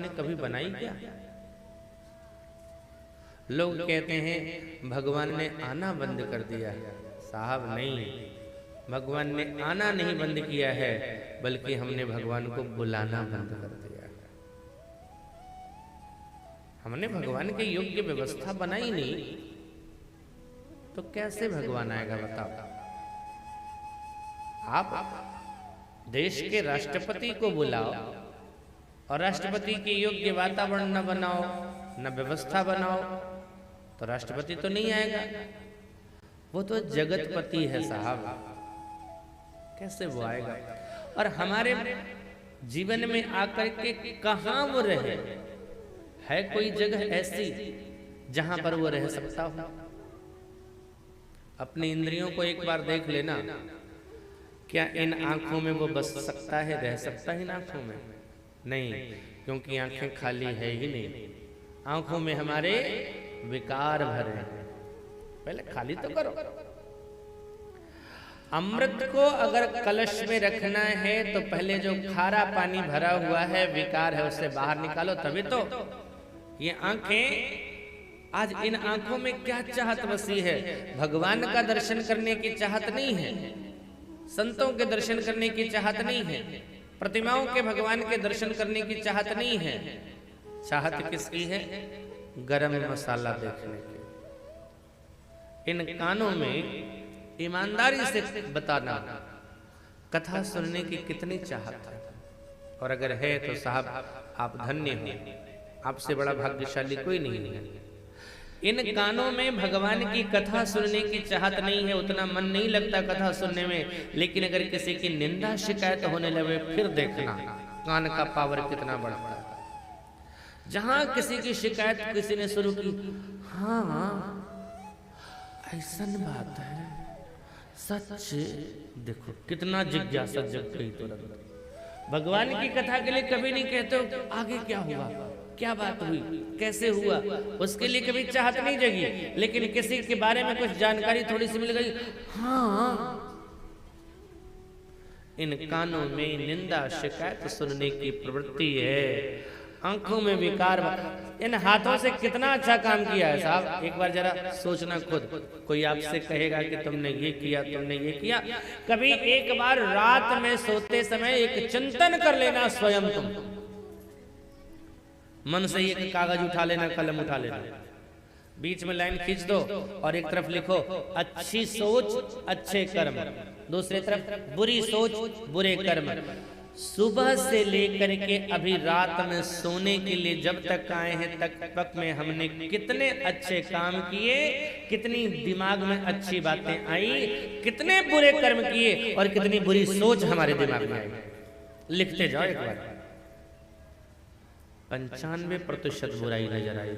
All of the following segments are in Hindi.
हमने कभी बनाई क्या? लोग कहते हैं भगवान ने आना बंद कर दिया है। साहब नहीं, भगवान ने आना नहीं बंद किया है, बल्कि हमने भगवान को बुलाना बंद कर दिया है। हमने भगवान के योग्य व्यवस्था बनाई नहीं, तो कैसे भगवान आएगा बताओ? आप देश के राष्ट्रपति को बुलाओ और राष्ट्रपति के योग्य वातावरण न बनाओ, न व्यवस्था बनाओ, तो राष्ट्रपति तो नहीं आएगा। वो तो जगतपति है साहब, कैसे वो आएगा? और हमारे जीवन में आकर के कहां वो रहे? है कोई जगह ऐसी जहां पर वो रह सकता हो? अपनी इंद्रियों को एक बार देख लेना, क्या इन आंखों में वो बस सकता है, रह सकता है इन आंखों में? नहीं, क्योंकि आंखें खाली है ही नहीं, आंखों में हमारे विकार भरे हैं। पहले खाली तो करो। अमृत को अगर कलश में रखना है तो पहले जो खारा पानी भरा हुआ है, विकार है, उससे बाहर निकालो, तभी तो। ये आंखें, आज इन आंखों में क्या चाहत बसी है? भगवान का दर्शन करने की चाहत नहीं है, संतों के दर्शन करने की चाहत नहीं है, प्रतिमाओं के भगवान के दर्शन करने की चाहत नहीं है। चाहत किसकी है? गरम मसाला देखने की। इन कानों में ईमानदारी से बताना, कथा सुनने की कितनी चाहत है। और अगर है तो साहब आप धन्य हो, आपसे बड़ा भाग्यशाली कोई नहीं है। इन कानों में भगवान की कथा सुनने की चाहत नहीं है, उतना मन नहीं लगता कथा सुनने में। लेकिन अगर किसी की निंदा शिकायत होने लगे, फिर देखना कान का पावर कितना बढ़ता है। जहां किसी की शिकायत किसी ने शुरू की, हाँ ऐसा बात है, सच, देखो कितना जिज्ञासा जग गई तुरंत। भगवान की कथा के लिए कभी नहीं कहते हो आगे क्या हुआ, क्या बात हुई, कैसे हुआ, उसके लिए कभी चाहत नहीं जगी। लेकिन किसी के बारे में कुछ जानकारी थोड़ी सी मिल गई, हाँ। इन कानों में निंदा शिकायत सुनने की प्रवृत्ति है, आंखों में विकार। इन हाथों से कितना अच्छा काम किया है साहब, एक बार जरा सोचना खुद। कोई आपसे कहेगा कि तुमने ये किया, तुमने ये किया, कभी एक बार रात में सोते समय एक चिंतन कर लेना स्वयं। तुम मन से एक कागज उठा लेना, कलम उठा लेना, बीच में लाइन खींच दो और एक तरफ लिखो अच्छी सोच अच्छे कर्म, दूसरी तरफ बुरी सोच बुरे कर्म। सुबह से लेकर के अभी रात में सोने के लिए जब तक आए हैं तक में हमने कितने अच्छे काम किए, कितनी दिमाग में अच्छी बातें आई, कितने बुरे कर्म किए और कितनी बुरी सोच हमारे दिमाग में आई। लिखते जाओ एक बार। 95% बुराई नजर आई।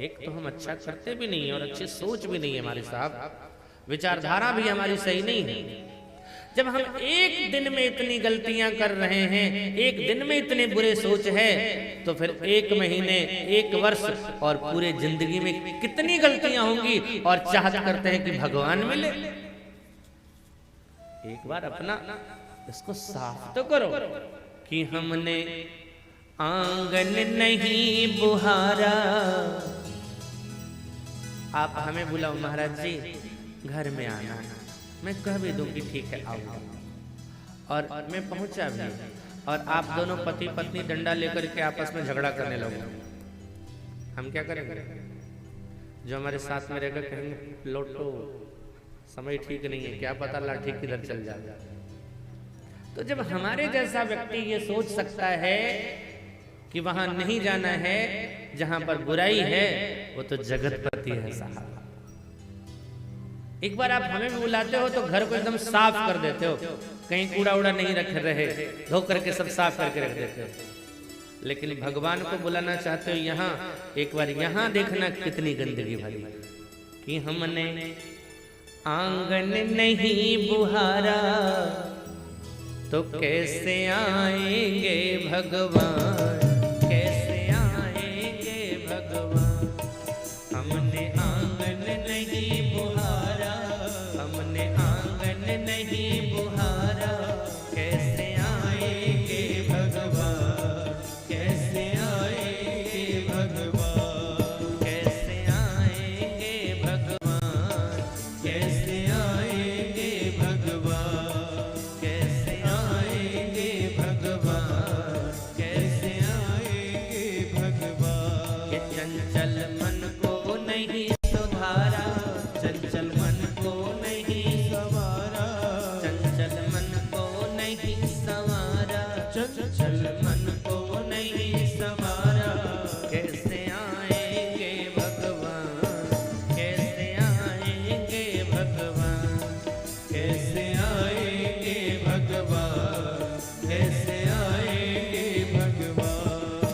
एक तो हम अच्छा करते भी नहीं है और अच्छी सोच भी नहीं है हमारे साहब, विचारधारा भी हमारी सही नहीं है। जब हम एक दिन में इतनी गलतियां कर रहे हैं, एक दिन में इतने बुरे सोच है, तो फिर एक महीने, एक वर्ष और पूरे जिंदगी में कितनी गलतियां होंगी। और चाहत करते हैं कि भगवान मिले। एक बार अपना इसको साफ तो करो कि हमने आंगन नहीं बुहारा। आप हमें बुलाओ महाराज जी घर में आना, मैं कह भी दूं कि ठीक है आओ, और मैं पहुंचा भी, और आप दोनों पति पत्नी डंडा लेकर के आपस में झगड़ा करने लगे, हम क्या करेंगे? जो हमारे साथ में रहेगा कहेंगे लौटो, समय ठीक नहीं है, क्या पता लाठी किधर चल जाए। तो जब हमारे जैसा व्यक्ति ये सोच सकता है कि वहां नहीं जाना है जहां पर बुराई है, वो तो जगतपति है साहब। एक बार आप हमें भी बुलाते हो तो घर को एकदम साफ कर देते हो, कहीं कूड़ा उड़ा नहीं रख रहे, धो करके सब साफ करके रख देते हो। लेकिन भगवान को बुलाना चाहते हो यहाँ, एक बार यहाँ देखना कितनी गंदगी भरी कि हमने आंगन नहीं बुहारा तो कैसे आएंगे भगवान, कैसे आएंगे भगवान। हमने आंगन नहीं बुहारा, हमने आंगन नहीं बुहारा, कैसे आएंगे भगवान। चंचल मन को नहीं संवारा, कैसे आएंगे भगवान, कैसे आएंगे भगवान, कैसे आएंगे भगवान, कैसे आएंगे भगवान।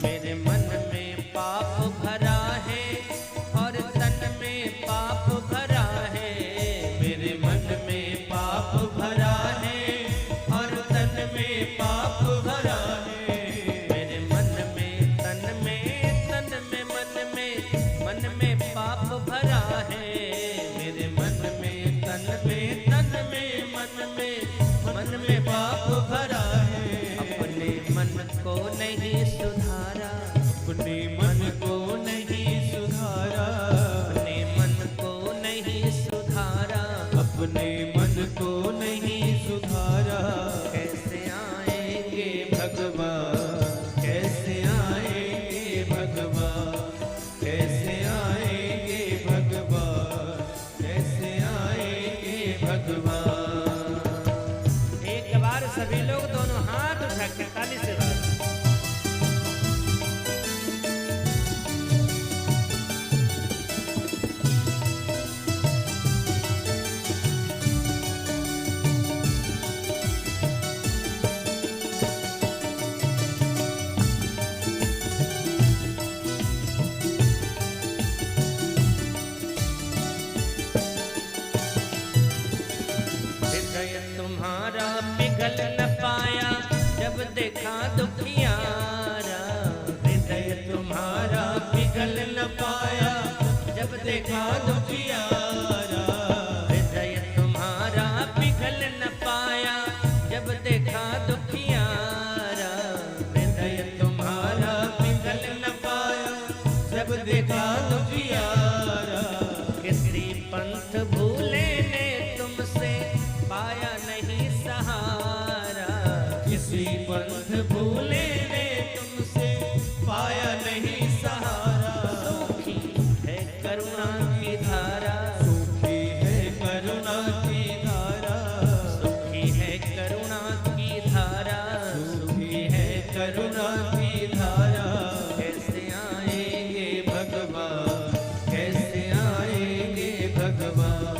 मेरे मन में पाप भरा है और तन में पाप भरा है, मेरे मन में पाप भरा है और तन में पाप भरा है, मेरे मन में तन में मन में पाप भरा है, मेरे मन में तन में मन में पाप भरा है। अपने मन को नहीं सुधारा, अपने मन को नहीं सुधारा, अपने मन को नहीं सुधारा, अपने मन को नहीं सुधारा, कैसे आएंगे भगवान, कैसे आएंगे भगवान, कैसे आएंगे भगवान, कैसे आएंगे भगवान। एक बार सभी लोग दोनों हाथ उठा के ताली से बात। तुम्हारा पिघल न पाया जब देखा दुखियारा, हृदय तुम्हारा पिघल न पाया जब देखा दुखियारा, हृदय तुम्हारा पिघल न पाया जब देखा दुखियारा, हृदय तुम्हारा पिघल न पाया जब देखा दुखियारा। किसी पंथ भूले ने तुमसे पाया नहीं सहारा, किसी पंथ भूले ने तुमसे पाया नहीं सहारा। सूखी है करुणा की धारा, सूखी है करुणा की धारा, सूखी है करुणा की धारा, सूखी है करुणा की धारा। कैसे आएंगे भगवान, कैसे आएंगे भगवान,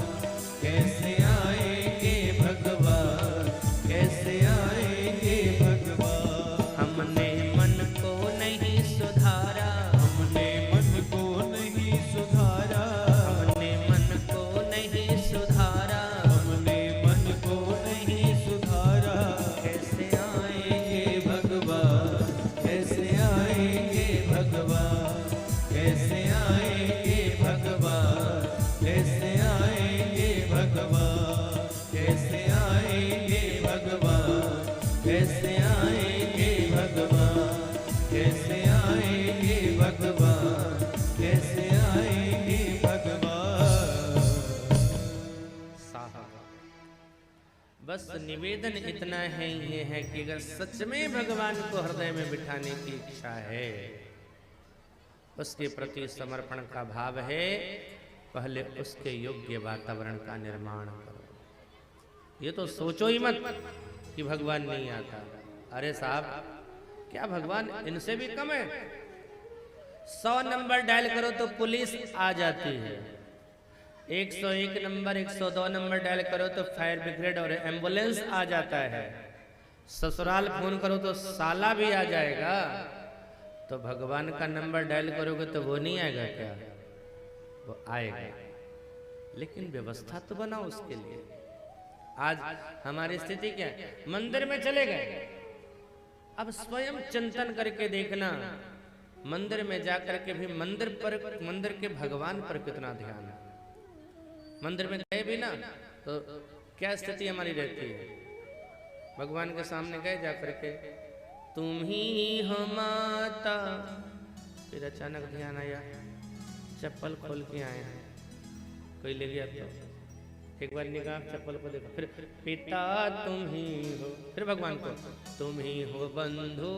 कैसे आएंगे भगवान, कैसे आएंगे भगवान। हमने मन को नहीं सुधारा, हमने मन को नहीं सुधारा, हमने मन को नहीं सुधारा, हमने मन को नहीं सुधारा। कैसे आएंगे भगवान, कैसे आएंगे भगवान, कैसे आएंगे भगवान, कैसे आएंगे भगवान, कैसे आएंगे भगवान, कैसे आएंगे भगवान, कैसे आएंगे भगवान, कैसे आएंगे भगवान। साहब बस निवेदन इतना है, ये है कि अगर सच में भगवान को हृदय में बिठाने की इच्छा है, उसके प्रति समर्पण का भाव है, पहले उसके योग्य वातावरण का निर्माण करो। ये तो सोचो ही मत कि भगवान नहीं आता। अरे साहब, क्या भगवान इनसे भी कम है? 100 नंबर डायल करो तो पुलिस आ जाती है, 101 नंबर 102 नंबर डायल करो तो फायर ब्रिगेड और एम्बुलेंस आ जाता है, ससुराल फोन करो तो साला भी आ जाएगा। तो भगवान का नंबर डायल करोगे तो वो नहीं आएगा क्या? वो आएगा, लेकिन व्यवस्था तो बनाओ उसके लिए। आज हमारी स्थिति क्या है? मंदिर में चले गए, अब स्वयं चिंतन करके देखना, मंदिर में जाकर के भी मंदिर के भगवान पर कितना ध्यान है। मंदिर में गए भी ना तो क्या स्थिति हमारी रहती है? भगवान के सामने गए जाकर के, तुम ही हो माता, फिर अचानक ध्यान आया चप्पल खोल के आए हैं, कोई ले गया तो एक बार निगाह चप्पल को देखो, फिर पिता तुम ही हो, फिर भगवान को तुम ही हो बंधु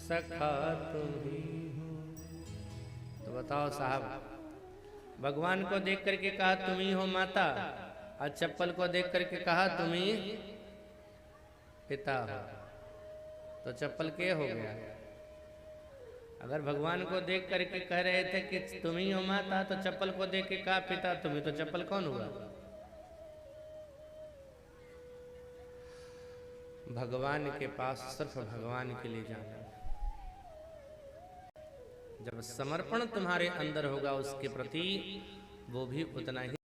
सखा तुम ही हो। तो बताओ साहब, भगवान को देख करके कहा तुम ही हो माता, और चप्पल को देख करके कहा तुम ही पिता हो। तो चप्पल के हो गया। अगर भगवान को देख करके कह रहे थे कि तुम ही हो माता, तो चप्पल को देख के कहा पिता तुम ही, तो चप्पल कौन हुआ? भगवान के पास सिर्फ भगवान के लिए जाना। जब समर्पण तुम्हारे अंदर होगा उसके प्रति, वो भी उतना ही